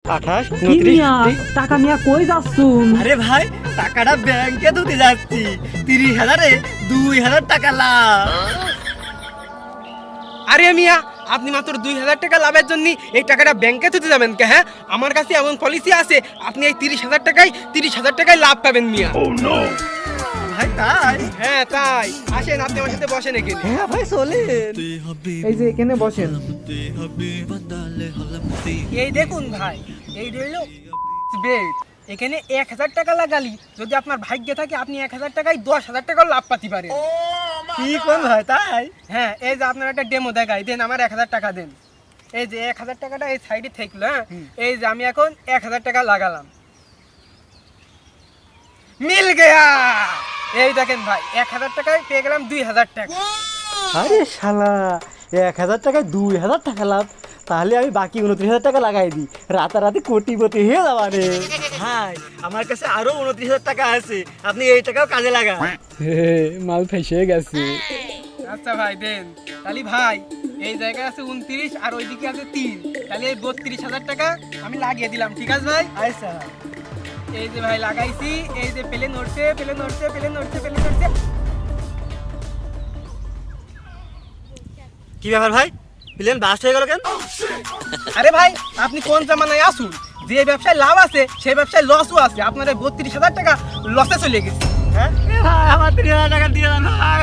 28 কি 29 মিয়া টাকা নিয়ে কই যাচ্ছুন? আরে ভাই টাকাটা ব্যাংকে তুলতে যাচ্ছি 30,000-এ 2,000 টাকা লাভ। আরে মিয়া আপনি মাত্র 2,000 টাকা লাভের জন্য এই টাকাটা ব্যাংকে তুলতে যাবেন কে? হ্যাঁ, আমার কাছে এমন পলিসি আছে, আপনি এই 30,000 টাকায় লাভ পাবেন মিয়া। ভাই তাই? হ্যাঁ তাই, আসেন আপনি আমার সাথে বসেন এখানে। হ্যাঁ ভাই চলেন। এই যে এখানে বসেন। এই দেখুন ভাই, এই রইল বেড। এখানে 1,000 টাকা লাগালি যদি আপনার ভাগ্যে থাকে আপনি 1,000 টাকায় 10,000 টাকা লাভ পাতে পারেন। কি কোন ভাই তাই? হ্যাঁ, এই যে আপনার একটা ডেমো দেখাই দেন, আমার 1,000 টাকা দেন। এই যে 1,000 টাকাটা এই সাইডে থাকলো। হ্যাঁ, এই যে আমি এখন 1,000 টাকা লাগালাম, মিল গেয়া। এই দেখেন ভাই, 1,000 টাকায় পেয়ে গেলাম 2,000 টাকা। আরে শালা 1,000 টাকায় 2,000 টাকা লাভ, তাহলে আমি বাকি 29,000 টাকা লাগাই দিই, রাতারাতি কোটিপতি হয়ে যাবা রে। ভাই আমার কাছে আরো 29,000 টাকা আছে, আপনি এই টাকাও কাজে লাগান। মাল ফেসে গেছে। আচ্ছা ভাই দেন। তাহলে ভাই এই জায়গায় আছে 29 আর ওইদিকে আছে 3, তাহলে এই 32,000 টাকা আমি লাগিয়ে দিলাম, ঠিক আছে ভাই? আচ্ছা এই যে ভাই লাগাইছি, এই যে প্লেন উঠছে, প্লেন উঠছে, প্লেন উঠছে, প্লেন উঠছে। কি ব্যাপার ভাই, প্লেন বাস্ট হয়ে গেল কেন? আরে ভাই আপনি কোন জামানায় আসুন, যে ব্যবসায় লাভ আছে সেই ব্যবসায় লসও আছে। আপনার এই 32,000 টাকা লসে চলে গেছে। হ্যাঁ আমার 30,000 টাকা দিয়ে দেন ভাই।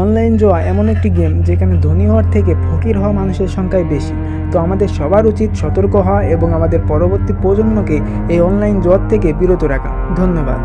অনলাইন জুয়া এমন একটি গেম যেখানে ধনী হওয়ার থেকে ফকির হওয়া মানুষের সংখ্যাই বেশি। তো আমাদের সবার উচিত সতর্ক হওয়া এবং আমাদের পরবর্তী প্রজন্মকে এই অনলাইন জুয়া থেকে বিরত রাখা। ধন্যবাদ।